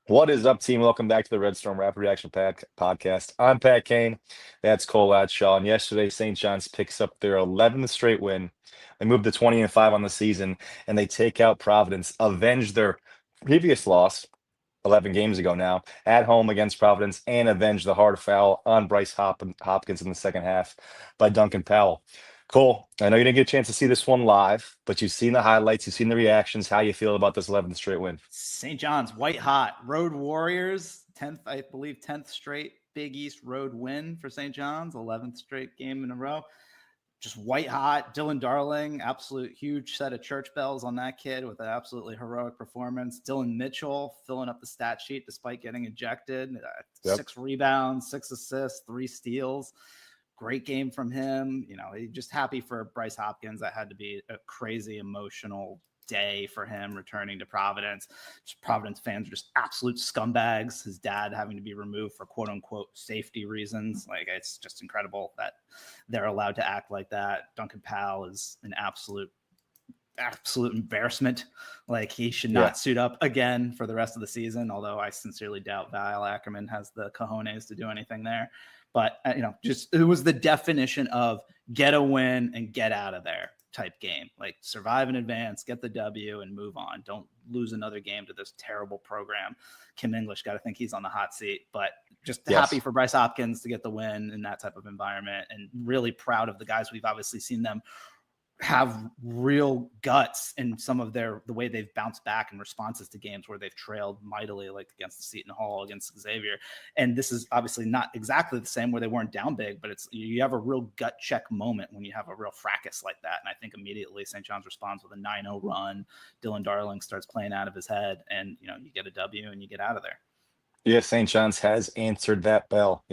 What is up, team? Welcome back to the Red Storm Rapid Reaction Podcast. I'm Pat Kane. That's Cole Adshaw. And yesterday, St. John's picks up their 11th straight win. They moved to 20-5 on the season, and they take out Providence, avenge their previous loss 11 games ago now at home against Providence, and avenge the hard foul on Hopkins in the second half by Duncan Powell. Cole, I know you didn't get a chance to see this one live, but you've seen the highlights, you've seen the reactions. How you feel about this 11th straight win? St. John's white hot. Road Warriors, 10th, I believe, 10th straight Big East road win for St. John's, 11th straight game in a row. Just white hot. Dylan Darling, absolute huge set of church bells on that kid with an absolutely heroic performance. Dylan Mitchell filling up the stat sheet despite getting ejected. 6 rebounds, 6 assists, 3 steals. Great game from him. Just happy for Bryce Hopkins. That had to be a crazy emotional day for him returning to Providence. Providence fans are just absolute scumbags. His dad having to be removed for quote unquote safety reasons. Like, it's just incredible that they're allowed to act like that. Duncan Powell is an absolute embarrassment. Like, he should not suit up again for the rest of the season, although I sincerely doubt Val Ackerman has the cojones to do anything there. But, it was the definition of get a win and get out of there type game. Like, survive in advance, get the W, and move on. Don't lose another game to this terrible program. Kim English, got to think he's on the hot seat. But just happy for Bryce Hopkins to get the win in that type of environment, and really proud of the guys. We've obviously seen them have real guts in some of the way they've bounced back in responses to games where they've trailed mightily, like against Seton Hall, against Xavier. And this is obviously not exactly the same where they weren't down big, but you have a real gut check moment when you have a real fracas like that. And I think immediately St. John's responds with a 9-0 run. Dylan Darling starts playing out of his head, and you get a W and you get out of there. Yeah, St. John's has answered that bell.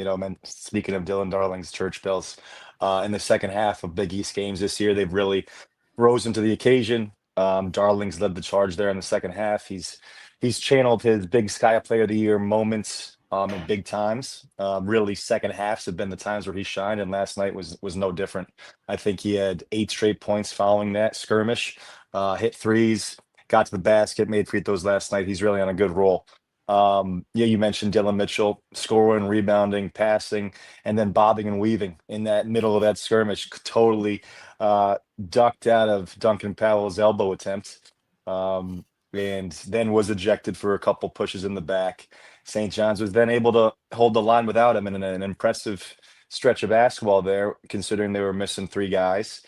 Speaking of Dylan Darling's church bells, in the second half of Big East games this year, they've really risen to the occasion. Darling's led the charge there in the second half. He's channeled his Big Sky Player of the Year moments in big times. Really, second halves have been the times where he shined, and last night was no different. I think he had 8 straight points following that skirmish. Hit threes, got to the basket, made free throws last night. He's really on a good roll. You mentioned Dylan Mitchell scoring, rebounding, passing, and then bobbing and weaving in that middle of that skirmish. Totally ducked out of Duncan Powell's elbow attempt, and then was ejected for a couple pushes in the back. St. John's was then able to hold the line without him in an impressive stretch of basketball there, considering they were missing 3 guys.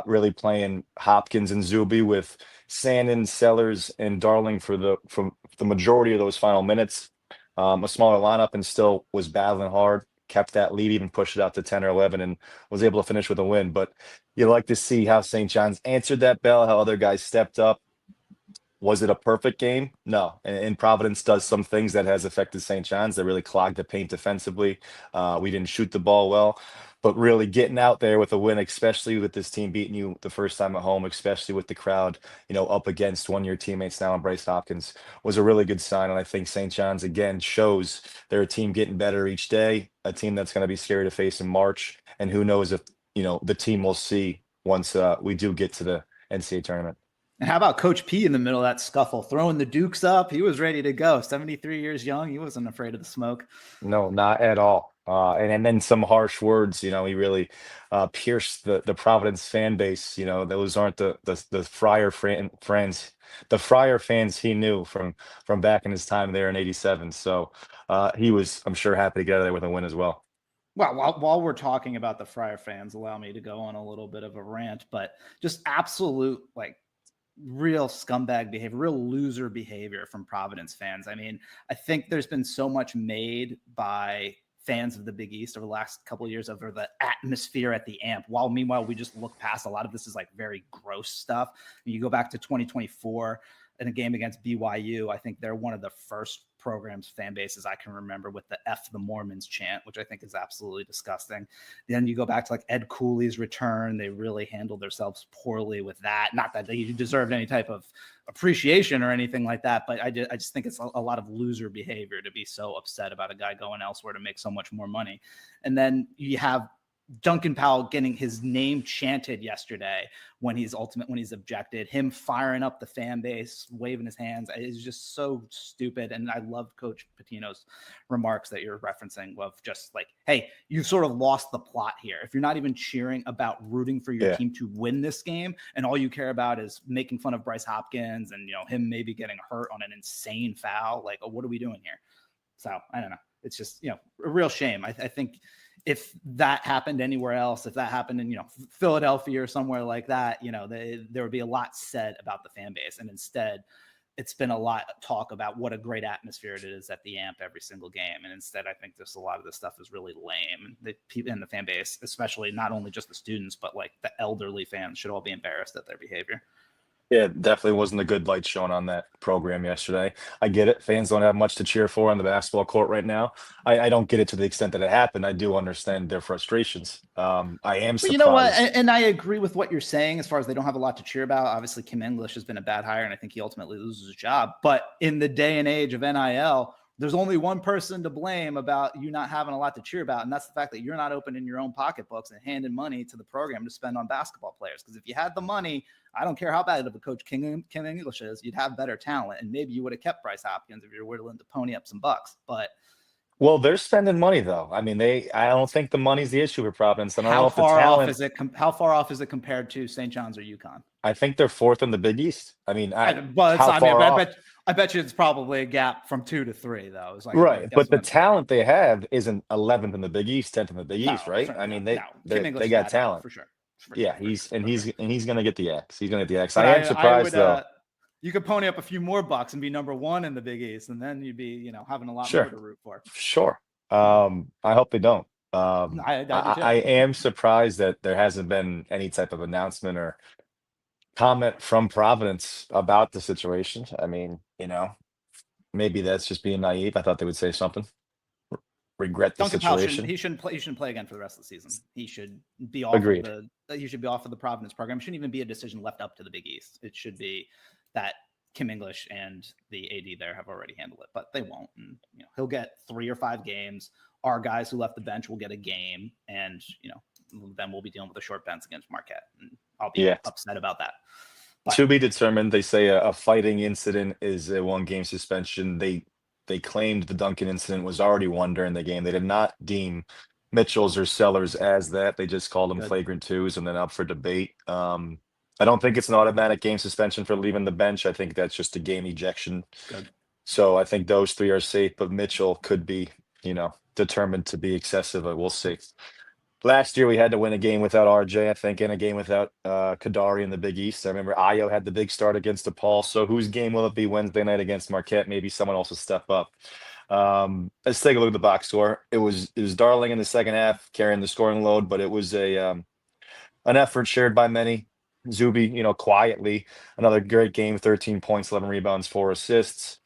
Really playing Hopkins and Zuby with Sandin, Sellers, and Darling from the majority of those final minutes. A smaller lineup, and still was battling hard, kept that lead, even pushed it out to 10 or 11, and was able to finish with a win. But you like to see how St. John's answered that bell, how other guys stepped up. Was it a perfect game? No. And Providence does some things that has affected St. John's. They really clogged the paint defensively. We didn't shoot the ball well, but really getting out there with a win, especially with this team beating you the first time at home, especially with the crowd, up against one of your teammates now, and Bryce Hopkins, was a really good sign. And I think St. John's again shows they're a team getting better each day, a team that's going to be scary to face in March. And who knows if, the team we'll see once we do get to the NCAA tournament. And how about Coach P in the middle of that scuffle, throwing the Dukes up? He was ready to go. 73 years young. He wasn't afraid of the smoke. No, not at all. And then some harsh words, he really pierced the Providence fan base. Those aren't the Friar friends, the Friar fans he knew from back in his time there in '87. So he was, I'm sure, happy to get out of there with a win as well. Well, while we're talking about the Friar fans, allow me to go on a little bit of a rant, but just absolute, real scumbag behavior, real loser behavior from Providence fans. I mean, I think there's been so much made by fans of the Big East over the last couple of years over the atmosphere at the AMP, while meanwhile we just look past a lot of this is very gross stuff. You go back to 2024 in a game against BYU. I think they're one of the first programs, fan bases I can remember with the F the Mormons chant, which I think is absolutely disgusting. Then you go back to Ed Cooley's return. They really handled themselves poorly with that. Not that they deserved any type of appreciation or anything like that, but I just think it's a lot of loser behavior to be so upset about a guy going elsewhere to make so much more money. And then you have Duncan Powell getting his name chanted yesterday when he's objected, him firing up the fan base, waving his hands, is just so stupid. And I love Coach Pitino's remarks that you're referencing of just like, hey, you've sort of lost the plot here. If you're not even cheering about rooting for your team to win this game, and all you care about is making fun of Bryce Hopkins and, him maybe getting hurt on an insane foul, like, oh, what are we doing here? So I don't know. It's just, a real shame. I think if that happened anywhere else, if that happened in, Philadelphia or somewhere like that, there would be a lot said about the fan base. And instead, it's been a lot of talk about what a great atmosphere it is at the AMP every single game. And instead, I think just a lot of this stuff is really lame. The people in the fan base, especially not only just the students, but like the elderly fans, should all be embarrassed at their behavior. Yeah, definitely wasn't a good light shown on that program yesterday. I get it. Fans don't have much to cheer for on the basketball court right now. I don't get it to the extent that it happened. I do understand their frustrations. I am surprised. But you know what? And I agree with what you're saying as far as they don't have a lot to cheer about. Obviously, Kim English has been a bad hire, and I think he ultimately loses his job. But in the day and age of NIL, there's only one person to blame about you not having a lot to cheer about, and that's the fact that you're not opening your own pocketbooks and handing money to the program to spend on basketball players. Because if you had the money, I don't care how bad of a coach Kim English is, you'd have better talent, and maybe you would have kept Bryce Hopkins if you're willing to pony up some bucks. But well, they're spending money though. I mean, I don't think the money's the issue with Providence. I don't know if the how far off is it compared to St. John's or UConn? I think they're fourth in the Big East. I mean, I bet you it's probably a gap from 2 to 3, though. It's like, right, but the talent they have isn't 11th in the Big East, 10th in the Big East, right? I mean, they got talent for sure. He's going to get the X. He's going to get the X. I am surprised though. You could pony up a few more bucks and be number 1 in the Big East, and then you'd be, having a lot more to root for. Sure. I hope they don't. I am surprised that there hasn't been any type of announcement or comment from Providence about the situation. I mean, maybe that's just being naive. I thought they would say something. Regret the situation. He shouldn't play again for the rest of the season. He should be off. Agreed. He should be off of the Providence program. It shouldn't even be a decision left up to the Big East. It should be that Kim English and the AD there have already handled it, but they won't. And he'll get 3 or 5 games. Our guys who left the bench will get a game, and then we'll be dealing with a short bench against Marquette, and I'll be upset about that. But to be determined. They say a fighting incident is a 1-game suspension. They claimed the Duncan incident was already 1 during the game. They did not deem Mitchell's or Sellers as that. They just called them flagrant 2s and then up for debate. I don't think it's an automatic game suspension for leaving the bench. I think that's just a game ejection. Good. So I think those 3 are safe, but Mitchell could be, determined to be excessive. We'll see. Last year we had to win a game without RJ, I think, and a game without Kadari in the Big East. I remember Ayo had the big start against DePaul. So whose game will it be Wednesday night against Marquette? Maybe someone else will step up. Let's take a look at the box score. It was Darling in the second half carrying the scoring load, but it was an effort shared by many. Zuby, quietly, another great game, 13 points, 11 rebounds, 4 assists.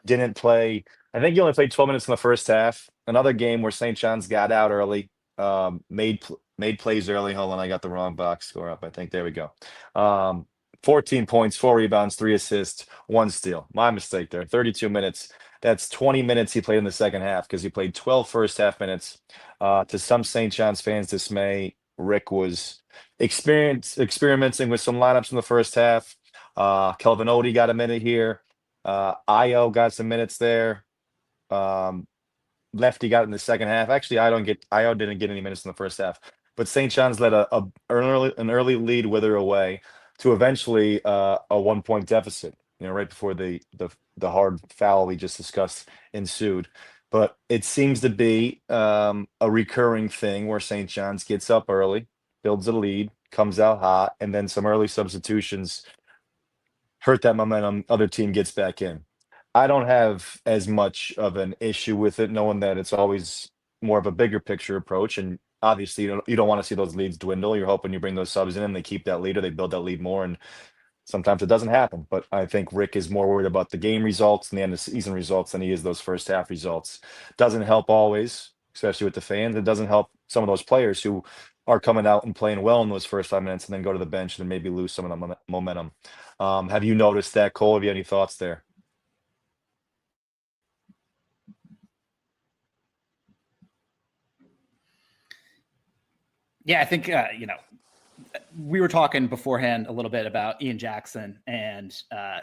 Didn't play. I think he only played 12 minutes in the first half. Another game where St. John's got out early. Made plays early. Hold on, I got the wrong box score up. I think there we go. 14 points, 4 rebounds, 3 assists, 1 steal. My mistake there. 32 minutes. That's 20 minutes he played in the second half because he played 12 first half minutes. To some St. John's fans' dismay, Rick was experimenting with some lineups in the first half. Kelvin Odie got a minute here. Ayo got some minutes there. Lefty got it in the second half. Actually, Ayo didn't get any minutes in the first half. But St. John's let an early lead wither away to eventually a 1-point deficit. Right before the hard foul we just discussed ensued. But it seems to be a recurring thing where St. John's gets up early, builds a lead, comes out hot, and then some early substitutions hurt that momentum. Other team gets back in. I don't have as much of an issue with it, knowing that it's always more of a bigger picture approach. And obviously, you don't want to see those leads dwindle. You're hoping you bring those subs in and they keep that lead or they build that lead more. And sometimes it doesn't happen. But I think Rick is more worried about the game results and the end of season results than he is those first half results. Doesn't help always, especially with the fans. It doesn't help some of those players who are coming out and playing well in those first 5 minutes and then go to the bench and then maybe lose some of the momentum. Have you noticed that, Cole? Have you any thoughts there? Yeah, I think we were talking beforehand a little bit about Ian Jackson and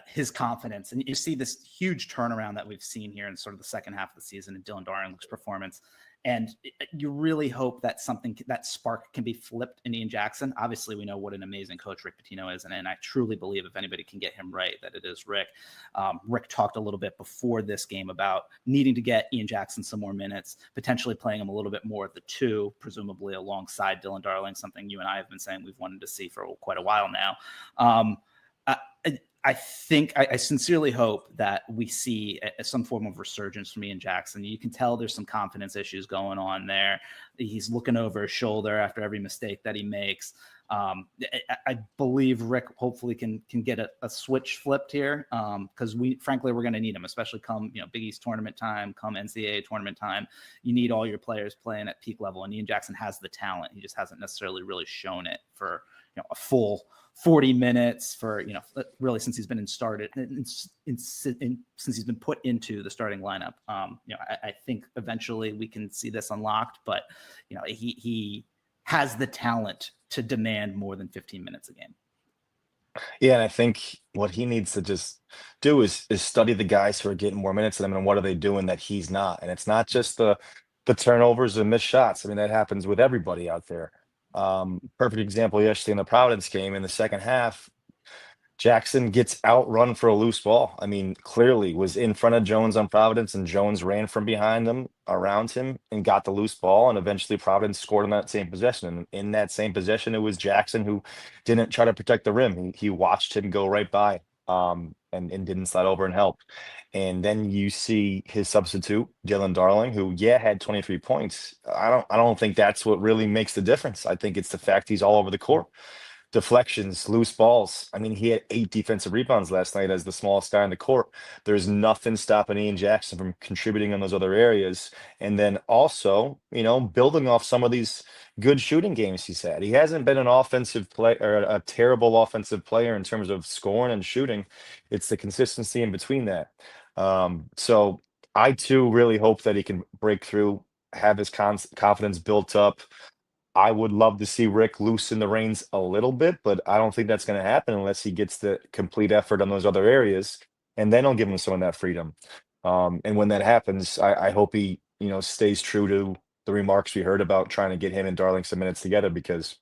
his confidence, and you see this huge turnaround that we've seen here in sort of the second half of the season in Dylan Darling's performance. And you really hope that that spark can be flipped in Ian Jackson. Obviously, we know what an amazing coach Rick Pitino is, and I truly believe if anybody can get him right, that it is Rick. Rick talked a little bit before this game about needing to get Ian Jackson some more minutes, potentially playing him a little bit more at the 2, presumably alongside Dylan Darling, something you and I have been saying we've wanted to see for quite a while now. I think I sincerely hope that we see some form of resurgence from Ian Jackson. You can tell there's some confidence issues going on there. He's looking over his shoulder after every mistake that he makes. I believe Rick hopefully can get a switch flipped here because we're going to need him, especially come Big East tournament time, come NCAA tournament time. You need all your players playing at peak level, and Ian Jackson has the talent. He just hasn't necessarily really shown it for a full 40 minutes for really since he's been since he's been put into the starting lineup. I think eventually we can see this unlocked, but he has the talent to demand more than 15 minutes a game. Yeah, and I think what he needs to just do is study the guys who are getting more minutes than him and what are they doing that he's not. And it's not just the turnovers and missed shots. I mean, that happens with everybody out there. Perfect example yesterday in the Providence game in the second half. Jackson gets outrun for a loose ball. I mean, clearly was in front of Jones on Providence, and Jones ran from behind him, around him, and got the loose ball. And eventually, Providence scored on that same possession. And in that same possession, it was Jackson who didn't try to protect the rim. He watched him go right by, and didn't slide over and help. And then you see his substitute, Dylan Darling, who had 23 points. I don't think that's what really makes the difference. I think it's the fact he's all over the court. Deflections, loose balls. I mean, he had 8 defensive rebounds last night as the smallest guy in the court. There's nothing stopping Ian Jackson from contributing in those other areas. And then also, building off some of these good shooting games he's had. He hasn't been an offensive play or a terrible offensive player in terms of scoring and shooting. It's the consistency in between that. So I too really hope that he can break through, have his confidence built up. I would love to see Rick loosen the reins a little bit, but I don't think that's going to happen unless he gets the complete effort on those other areas, and then I'll give him some of that freedom. And when that happens, I hope he, stays true to the remarks we heard about trying to get him and Darling some minutes together, because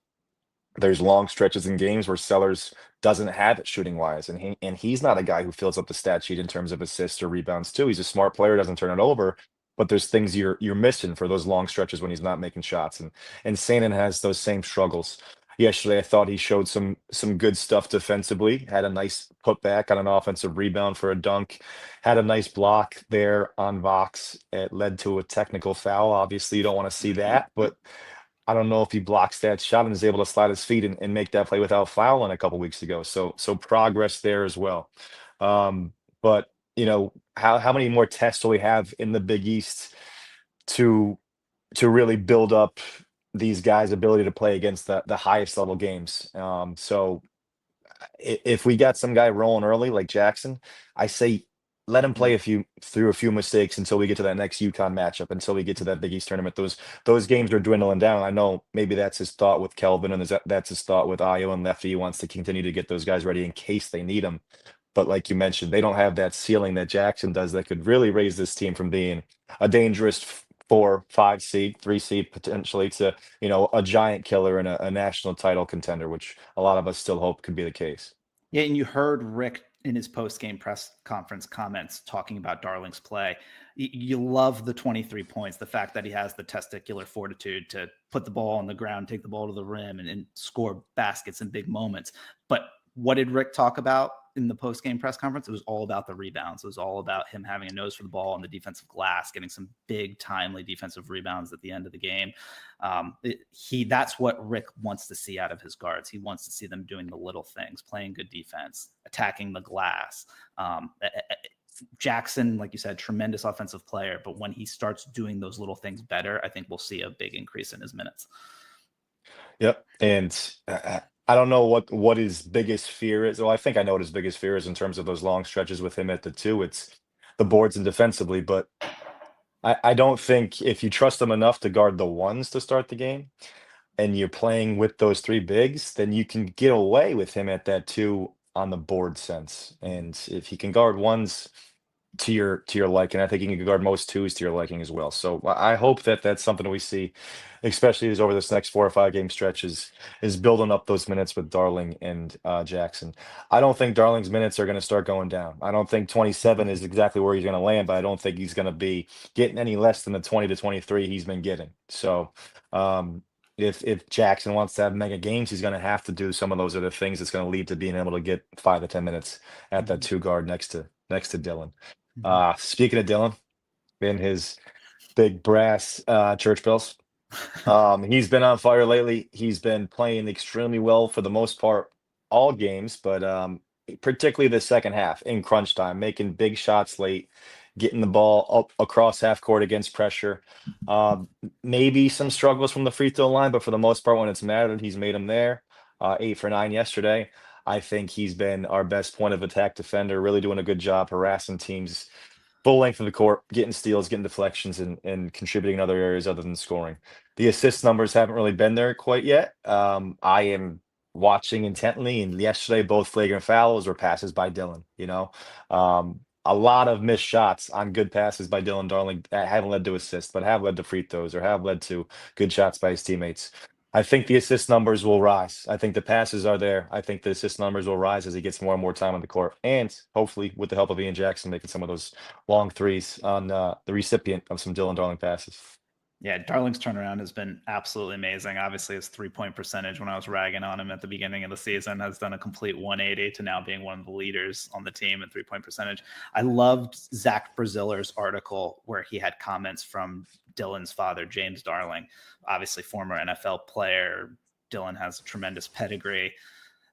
there's long stretches in games where Sellers doesn't have it shooting wise, and he's not a guy who fills up the stat sheet in terms of assists or rebounds too. He's a smart player, doesn't turn it over, but there's things you're missing for those long stretches when he's not making shots. And Sanin has those same struggles. Yesterday, I thought he showed some good stuff defensively. Had a nice putback on an offensive rebound for a dunk. Had a nice block there on Vox. It led to a technical foul. Obviously, you don't want to see that, but I don't know if he blocks that shot and is able to slide his feet and make that play without fouling a couple weeks ago. So progress there as well. But how many more tests will we have in the Big East to really build up these guys' ability to play against the highest level games? So if we got some guy rolling early like Jackson, I say let him play through a few mistakes until we get to that next UConn matchup, until we get to that Big East tournament. Those games are dwindling down. I know maybe that's his thought with Kelvin, and that's his thought with Ayo and Lefty. He wants to continue to get those guys ready in case they need them. But like you mentioned, they don't have that ceiling that Jackson does that could really raise this team from being a dangerous 4, 5 seed, 3 seed potentially to, a giant killer and a national title contender, which a lot of us still hope could be the case. Yeah, and you heard Rick in his post-game press conference comments talking about Darling's play. You love the 23 points, the fact that he has the testicular fortitude to put the ball on the ground, take the ball to the rim, and score baskets in big moments. But what did Rick talk about in the post-game press conference? It was all about the rebounds. It was all about him having a nose for the ball on the defensive glass, getting some big, timely defensive rebounds at the end of the game. That's what Rick wants to see out of his guards. He wants to see them doing the little things, playing good defense, attacking the glass. Jackson, like you said, tremendous offensive player, but when he starts doing those little things better, I think we'll see a big increase in his minutes. Yep. And I don't know what his biggest fear is. Well, I think I know what his biggest fear is in terms of those long stretches with him at the 2. It's the boards and defensively, but I don't think if you trust them enough to guard the ones to start the game, and you're playing with those three bigs, then you can get away with him at that two on the board sense. And if he can guard ones to your liking, I think he can guard most twos to your liking as well. So I hope that that's something we see, especially as over this next 4 or 5 game stretch is building up those minutes with Darling and Jackson. I don't think Darling's minutes are going to start going down. I don't think 27 is exactly where he's going to land, but I don't think he's going to be getting any less than the 20 to 23 he's been getting. So um, if Jackson wants to have mega games, he's going to have to do some of those other things that's going to lead to being able to get 5 to 10 minutes at that Mhm. two guard next to Dylan. Mhm. Speaking of Dylan and his big brass church bells, he's been on fire lately. He's been playing extremely well for the most part, all games, but particularly the second half in crunch time, making big shots late, getting the ball up across half court against pressure. Maybe some struggles from the free throw line, but for the most part, when it's mattered, he's made them there. 8 for 9 yesterday. I think he's been our best point of attack defender, really doing a good job harassing teams full length of the court, getting steals, getting deflections, and contributing in other areas other than scoring. The assist numbers haven't really been there quite yet. I am watching intently, and yesterday both flagrant fouls were passes by Dylan. A lot of missed shots on good passes by Dylan Darling that haven't led to assists, but have led to free throws or have led to good shots by his teammates. I think the assist numbers will rise. I think the passes are there. I think the assist numbers will rise as he gets more and more time on the court, and hopefully with the help of Ian Jackson making some of those long threes on the recipient of some Dylan Darling passes. Yeah, Darling's turnaround has been absolutely amazing. Obviously, his 3-point percentage when I was ragging on him at the beginning of the season has done a complete 180 to now being one of the leaders on the team in 3-point percentage. I loved Zach Braziller's article where he had comments from Dylan's father, James Darling, obviously former NFL player. Dylan has a tremendous pedigree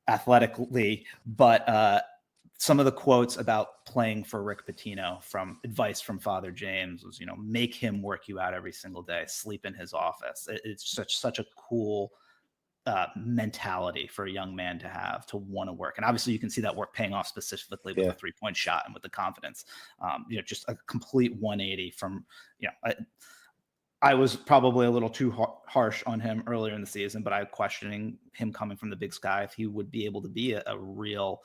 athletically, but some of the quotes about playing for Rick Pitino from advice from Father James was, make him work you out every single day, sleep in his office. It's such a cool mentality for a young man to have, to want to work. And obviously you can see that work paying off specifically with Yeah. the 3-point shot and with the confidence. Just a complete 180 from, I was probably a little too harsh on him earlier in the season, but I was questioning him coming from the Big Sky if he would be able to be a real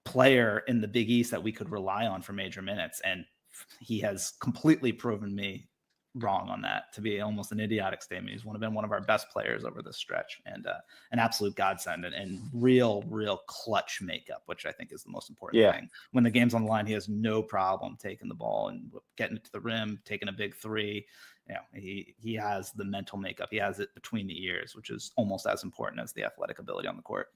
player in the Big East that we could rely on for major minutes. And he has completely proven me wrong on that, to be almost an idiotic statement. He's been one of our best players over this stretch, and an absolute godsend, and real clutch makeup, which I think is the most important Yeah. thing. When the game's on the line, he has no problem taking the ball and getting it to the rim, taking a big three. He has the mental makeup. He has it between the ears, which is almost as important as the athletic ability on the court.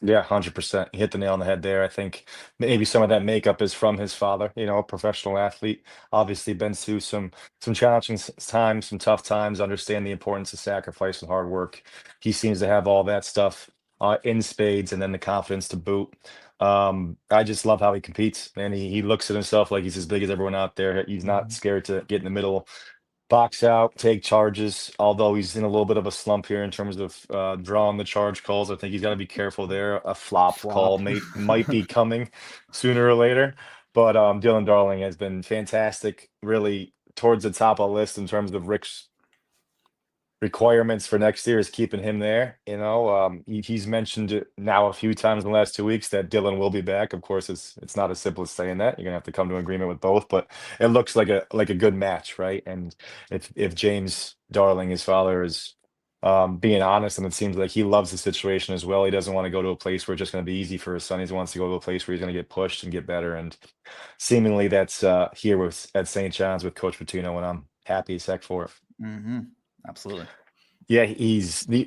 Yeah, 100%. You hit the nail on the head there. I think maybe some of that makeup is from his father, a professional athlete, obviously been through some challenging times, some tough times, understand the importance of sacrifice and hard work. He seems to have all that stuff in spades and then the confidence to boot. I just love how he competes, and he looks at himself like he's as big as everyone out there. He's not scared to get in the middle, box out, take charges, although he's in a little bit of a slump here in terms of drawing the charge calls. I think he's got to be careful there. A flop call might be coming sooner or later. But Dylan Darling has been fantastic, really towards the top of the list in terms of Rick's requirements for next year is keeping him there. He's mentioned it now a few times in the last 2 weeks that Dylan will be back. Of course, it's not as simple as saying that. You're gonna have to come to an agreement with both, but it looks like a good match, right? And if James Darling, his father, is being honest, and it seems like he loves the situation as well. He doesn't want to go to a place where it's just going to be easy for his son. He wants to go to a place where he's going to get pushed and get better. And seemingly that's here with at St. John's with Coach Pitino, and I'm happy as heck for it. Mm-hmm. Absolutely. Yeah,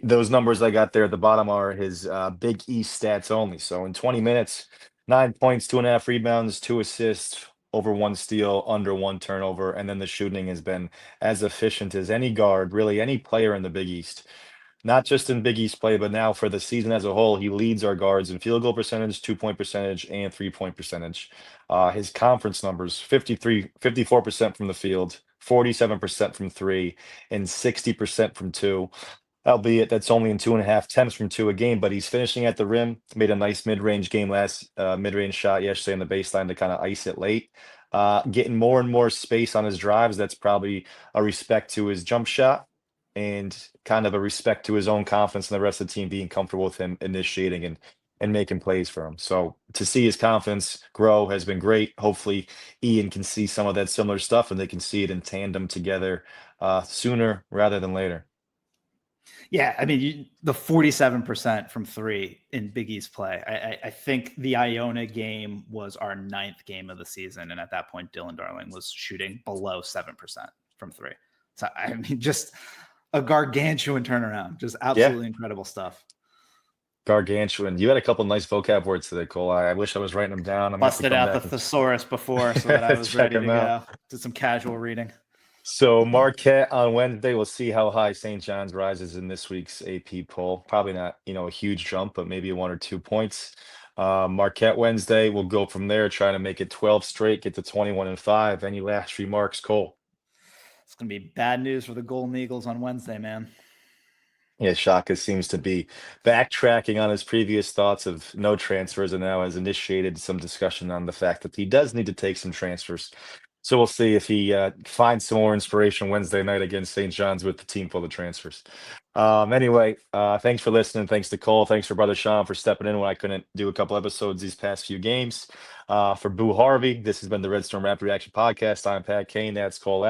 those numbers I got there at the bottom are his Big East stats only. So in 20 minutes, 9 points, 2.5 rebounds, 2 assists, over 1 steal, under 1 turnover, and then the shooting has been as efficient as any guard, really any player in the Big East. Not just in Big East play, but now for the season as a whole, he leads our guards in field goal percentage, 2-point percentage, and 3-point percentage. His conference numbers 54% from the field, 47% from three, and 60% from two. Albeit that's only in 2.5 attempts from two a game, but he's finishing at the rim. Made a nice mid-range shot yesterday in the baseline to kind of ice it late. Getting more and more space on his drives. That's probably a respect to his jump shot. and kind of a respect to his own confidence and the rest of the team being comfortable with him initiating and making plays for him. So to see his confidence grow has been great. Hopefully, Ian can see some of that similar stuff and they can see it in tandem together sooner rather than later. Yeah, I mean, the 47% from three in Big East play. I think the Iona game was our 9th game of the season. And at that point, Dylan Darling was shooting below 7% from three. So, I mean, just a gargantuan turnaround. Just absolutely incredible stuff. Gargantuan. You had a couple nice vocab words today, Cole. I wish I was writing them down. I'm gonna have to Busted come out the back and thesaurus before so that I was check ready to them out. go. Did some casual reading. So Marquette on Wednesday. We'll see how high St. John's rises in this week's AP poll. Probably not, a huge jump, but maybe 1 or 2 points. Marquette Wednesday. We'll go from there, trying to make it 12 straight, get to 21-5. Any last remarks, Cole? It's going to be bad news for the Golden Eagles on Wednesday, man. Yeah, Shaka seems to be backtracking on his previous thoughts of no transfers and now has initiated some discussion on the fact that he does need to take some transfers. So we'll see if he finds some more inspiration Wednesday night against St. John's with the team full of transfers. Anyway, thanks for listening. Thanks to Cole. Thanks for Brother Sean for stepping in when I couldn't do a couple episodes these past few games. For Boo Harvey, this has been the Red Storm Rapid Reaction Podcast. I'm Pat Kane. That's Cole